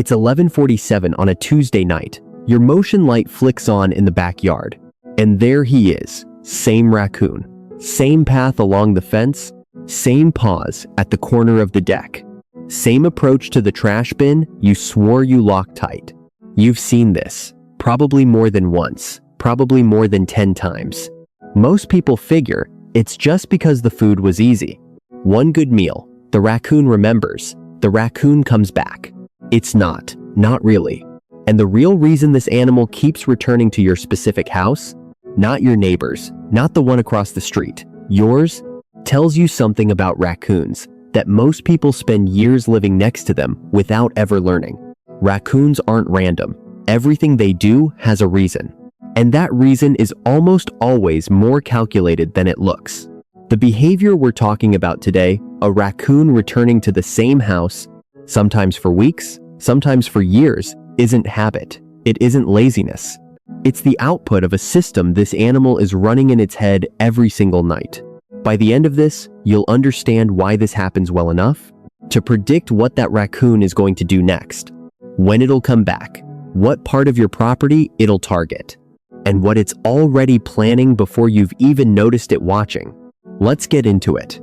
It's 11:47 on a Tuesday night. Your motion light flicks on in the backyard. And there he is, same raccoon, same path along the fence, same paws at the corner of the deck, same approach to the trash bin you swore you locked tight. You've seen this, probably more than once, probably more than 10 times. Most people figure it's just because the food was easy. One good meal, the raccoon remembers, the raccoon comes back. It's not really. And the real reason this animal keeps returning to your specific house, not your neighbor's, not the one across the street, yours, tells you something about raccoons that most people spend years living next to them without ever learning. Raccoons aren't random. Everything they do has a reason. And that reason is almost always more calculated than it looks. The behavior we're talking about today, a raccoon returning to the same house, sometimes for weeks, sometimes for years, isn't habit. It isn't laziness. It's the output of a system this animal is running in its head every single night. By the end of this, you'll understand why this happens well enough to predict what that raccoon is going to do next, when it'll come back, what part of your property it'll target, and what it's already planning before you've even noticed it watching. Let's get into it.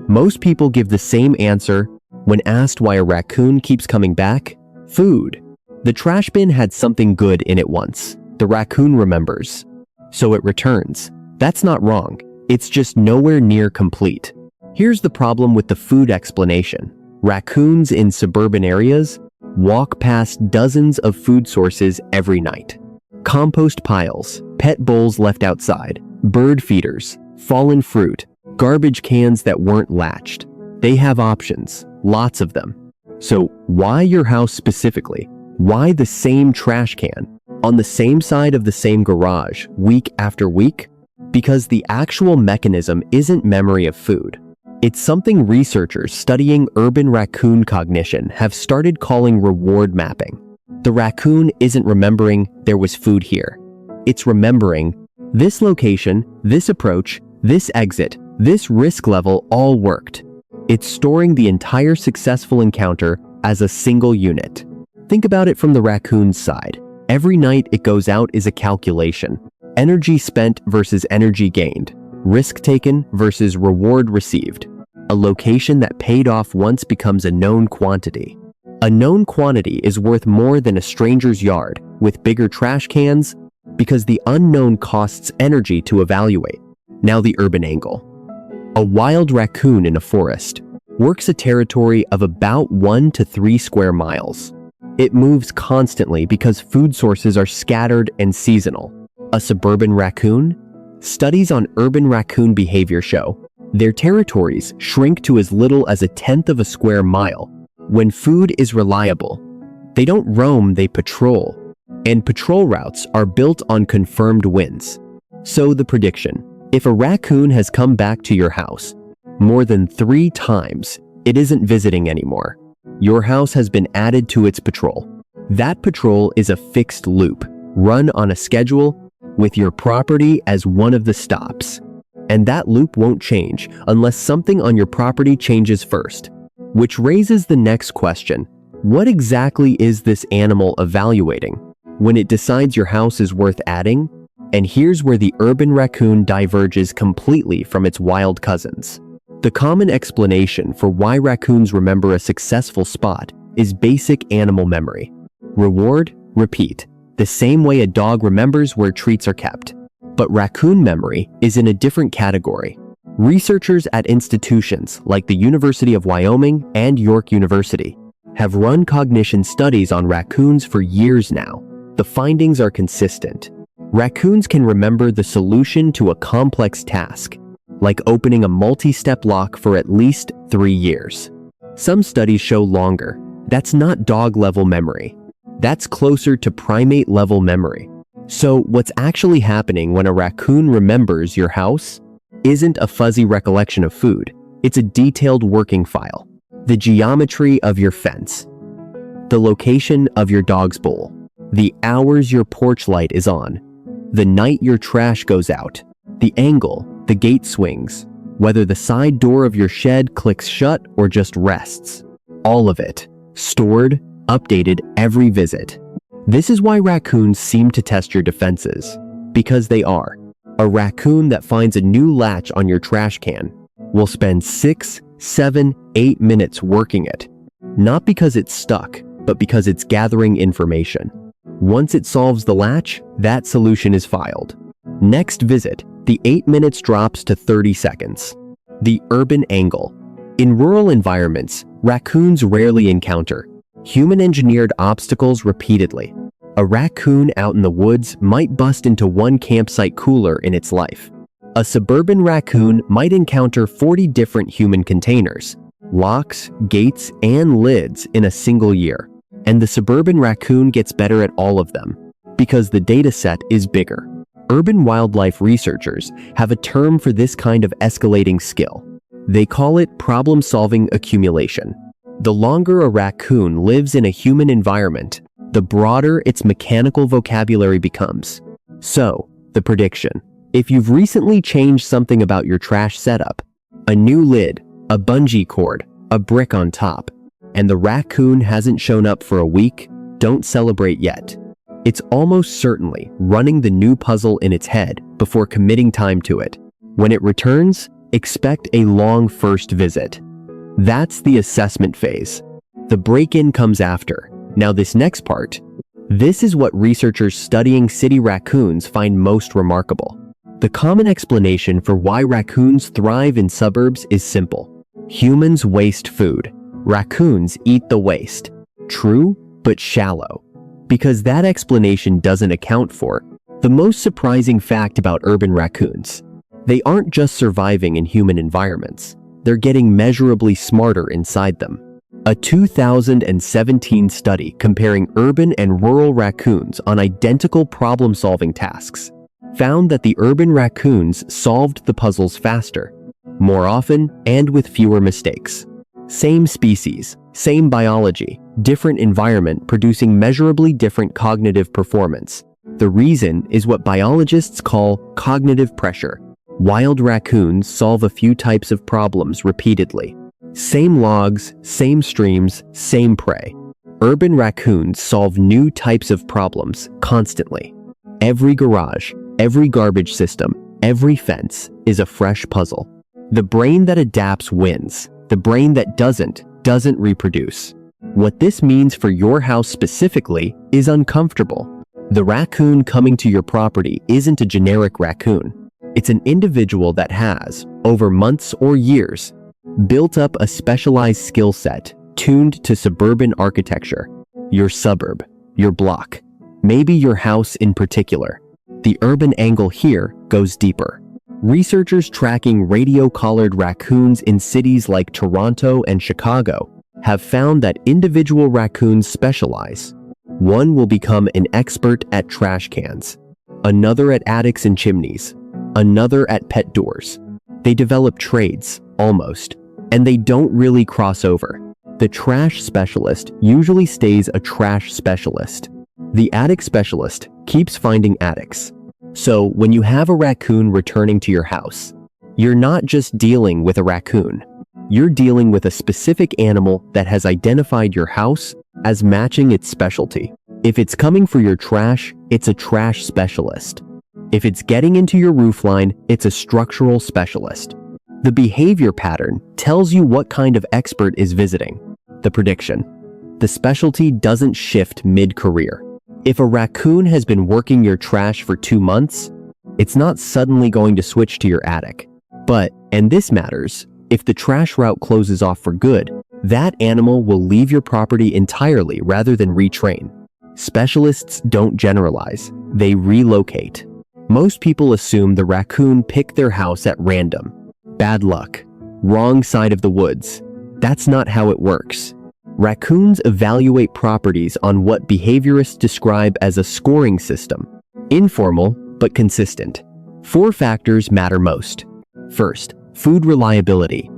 Most people give the same answer when asked why a raccoon keeps coming back: food. The trash bin had something good in it once. The raccoon remembers, so it returns. That's not wrong. It's just nowhere near complete. Here's the problem with the food explanation. Raccoons in suburban areas walk past dozens of food sources every night. Compost piles, pet bowls left outside, bird feeders, fallen fruit, garbage cans that weren't latched. They have options, lots of them. So why your house specifically? Why the same trash can on the same side of the same garage week after week? Because the actual mechanism isn't memory of food. It's something researchers studying urban raccoon cognition have started calling reward mapping. The raccoon isn't remembering there was food here. It's remembering this location, this approach, this exit, this risk level all worked. It's storing the entire successful encounter as a single unit. Think about it from the raccoon's side. Every night it goes out is a calculation. Energy spent versus energy gained. Risk taken versus reward received. A location that paid off once becomes a known quantity. A known quantity is worth more than a stranger's yard with bigger trash cans because the unknown costs energy to evaluate. Now the urban angle. A wild raccoon in a forest works a territory of about 1 to 3 square miles. It moves constantly because food sources are scattered and seasonal. A suburban raccoon? Studies on urban raccoon behavior show their territories shrink to as little as 1/10 of a square mile. When food is reliable, they don't roam, they patrol. And patrol routes are built on confirmed wins. So the prediction: if a raccoon has come back to your house more than 3 times, it isn't visiting anymore. Your house has been added to its patrol. That patrol is a fixed loop, run on a schedule, with your property as one of the stops. And that loop won't change unless something on your property changes first. Which raises the next question: what exactly is this animal evaluating when it decides your house is worth adding? And here's where the urban raccoon diverges completely from its wild cousins. The common explanation for why raccoons remember a successful spot is basic animal memory. Reward, repeat, the same way a dog remembers where treats are kept. But raccoon memory is in a different category. Researchers at institutions like the University of Wyoming and York University have run cognition studies on raccoons for years now. The findings are consistent. Raccoons can remember the solution to a complex task, like opening a multi-step lock for at least 3 years. Some studies show longer. That's not dog-level memory. That's closer to primate-level memory. So what's actually happening when a raccoon remembers your house isn't a fuzzy recollection of food. It's a detailed working file. The geometry of your fence, the location of your dog's bowl, the hours your porch light is on, the night your trash goes out, the angle the gate swings, whether the side door of your shed clicks shut or just rests. All of it, stored, updated every visit. This is why raccoons seem to test your defenses. Because they are. A raccoon that finds a new latch on your trash can will spend 6, 7, 8 minutes working it. Not because it's stuck, but because it's gathering information. Once it solves the latch, that solution is filed. Next visit, the 8 minutes drops to 30 seconds. The urban angle. In rural environments, raccoons rarely encounter human-engineered obstacles repeatedly. A raccoon out in the woods might bust into one campsite cooler in its life. A suburban raccoon might encounter 40 different human containers, locks, gates, and lids in a single year. And the suburban raccoon gets better at all of them, because the data set is bigger. Urban wildlife researchers have a term for this kind of escalating skill. They call it problem-solving accumulation. The longer a raccoon lives in a human environment, the broader its mechanical vocabulary becomes. So, the prediction. If you've recently changed something about your trash setup, a new lid, a bungee cord, a brick on top, and the raccoon hasn't shown up for a week, don't celebrate yet. It's almost certainly running the new puzzle in its head before committing time to it. When it returns, expect a long first visit. That's the assessment phase. The break-in comes after. Now this next part. This is what researchers studying city raccoons find most remarkable. The common explanation for why raccoons thrive in suburbs is simple. Humans waste food. Raccoons eat the waste. True, but shallow. Because that explanation doesn't account for the most surprising fact about urban raccoons. They aren't just surviving in human environments. They're getting measurably smarter inside them. A 2017 study comparing urban and rural raccoons on identical problem-solving tasks found that the urban raccoons solved the puzzles faster, more often, and with fewer mistakes. Same species, same biology, different environment producing measurably different cognitive performance. The reason is what biologists call cognitive pressure. Wild raccoons solve a few types of problems repeatedly. Same logs, same streams, same prey. Urban raccoons solve new types of problems constantly. Every garage, every garbage system, every fence is a fresh puzzle. The brain that adapts wins. The brain that doesn't reproduce. What this means for your house specifically is uncomfortable. The raccoon coming to your property isn't a generic raccoon. It's an individual that has, over months or years, built up a specialized skill set tuned to suburban architecture. Your suburb, your block, maybe your house in particular. The urban angle here goes deeper. Researchers tracking radio-collared raccoons in cities like Toronto and Chicago have found that individual raccoons specialize. One will become an expert at trash cans, another at attics and chimneys, another at pet doors. They develop trades, almost, and they don't really cross over. The trash specialist usually stays a trash specialist. The attic specialist keeps finding attics. So when you have a raccoon returning to your house, you're not just dealing with a raccoon. You're dealing with a specific animal that has identified your house as matching its specialty. If it's coming for your trash, it's a trash specialist. If it's getting into your roofline, it's a structural specialist. The behavior pattern tells you what kind of expert is visiting. The prediction. The specialty doesn't shift mid-career. If a raccoon has been working your trash for 2 months, it's not suddenly going to switch to your attic. But, and this matters, if the trash route closes off for good, that animal will leave your property entirely rather than retrain. Specialists don't generalize, they relocate. Most people assume the raccoon picked their house at random. Bad luck. Wrong side of the woods. That's not how it works. Raccoons evaluate properties on what behaviorists describe as a scoring system. Informal, but consistent. 4 factors matter most. First, food reliability.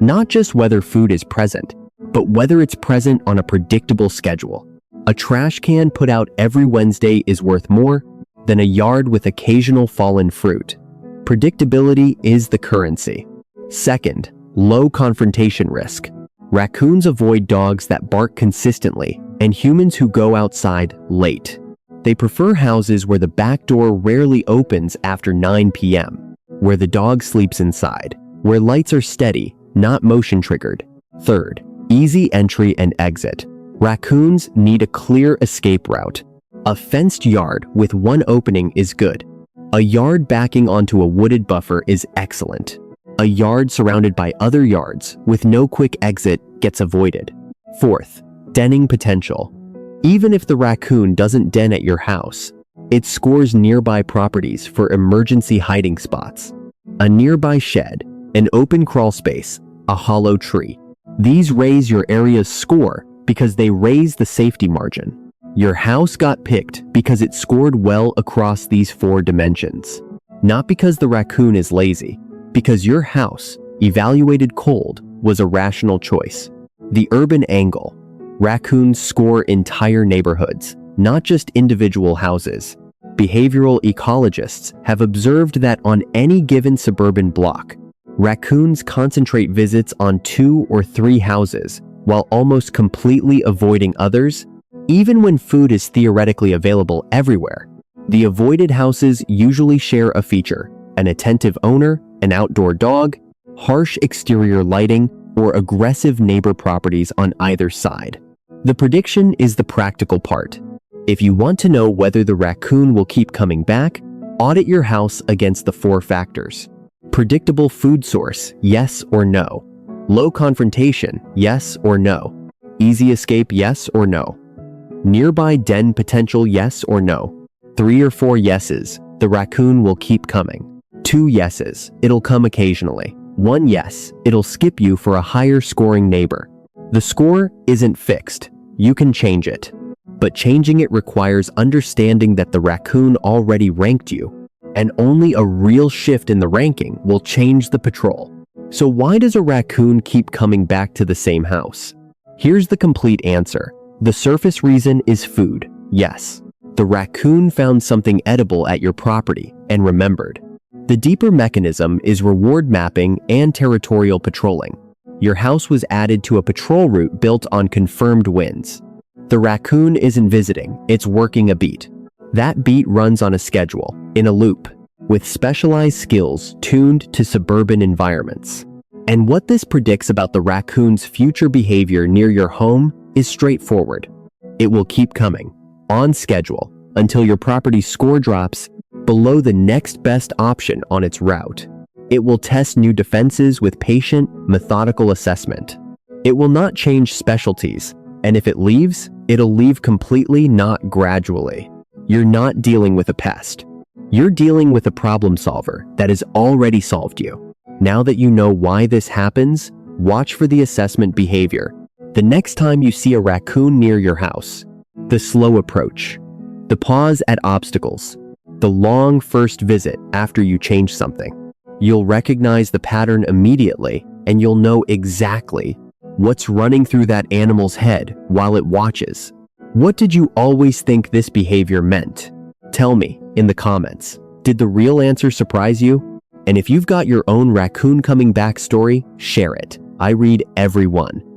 Not just whether food is present, but whether it's present on a predictable schedule. A trash can put out every Wednesday is worth more than a yard with occasional fallen fruit. Predictability is the currency. Second, low confrontation risk. Raccoons avoid dogs that bark consistently and humans who go outside late. They prefer houses where the back door rarely opens after 9 p.m., where the dog sleeps inside, where lights are steady, not motion-triggered. Third, easy entry and exit. Raccoons need a clear escape route. A fenced yard with one opening is good. A yard backing onto a wooded buffer is excellent. A yard surrounded by other yards with no quick exit gets avoided. Fourth, denning potential. Even if the raccoon doesn't den at your house, it scores nearby properties for emergency hiding spots. A nearby shed, an open crawl space, a hollow tree. These raise your area's score because they raise the safety margin. Your house got picked because it scored well across these 4 dimensions. Not because the raccoon is lazy, because your house, evaluated cold, was a rational choice. The urban angle. Raccoons score entire neighborhoods, not just individual houses. Behavioral ecologists have observed that on any given suburban block, raccoons concentrate visits on 2 or 3 houses while almost completely avoiding others, even when food is theoretically available everywhere. The avoided houses usually share a feature: an attentive owner, an outdoor dog, harsh exterior lighting, or aggressive neighbor properties on either side. The prediction is the practical part. If you want to know whether the raccoon will keep coming back, audit your house against the 4 factors. Predictable food source, yes or no. Low confrontation, yes or no. Easy escape, yes or no. Nearby den potential, yes or no. 3 or 4 yeses, the raccoon will keep coming. 2 yeses, it'll come occasionally. 1 yes, it'll skip you for a higher scoring neighbor. The score isn't fixed. You can change it. But changing it requires understanding that the raccoon already ranked you, and only a real shift in the ranking will change the patrol. So why does a raccoon keep coming back to the same house? Here's the complete answer. The surface reason is food. Yes, the raccoon found something edible at your property and remembered. The deeper mechanism is reward mapping and territorial patrolling. Your house was added to a patrol route built on confirmed wins. The raccoon isn't visiting, it's working a beat. That beat runs on a schedule, in a loop, with specialized skills tuned to suburban environments. And what this predicts about the raccoon's future behavior near your home is straightforward. It will keep coming, on schedule, until your property's score drops below the next best option on its route. It will test new defenses with patient, methodical assessment. It will not change specialties, and if it leaves, it'll leave completely, not gradually. You're not dealing with a pest. You're dealing with a problem solver that has already solved you. Now that you know why this happens, watch for the assessment behavior. The next time you see a raccoon near your house, the slow approach, the pause at obstacles, the long first visit after you change something. You'll recognize the pattern immediately, and you'll know exactly what's running through that animal's head while it watches. What did you always think this behavior meant? Tell me in the comments. Did the real answer surprise you? And if you've got your own raccoon coming back story, share it. I read every one.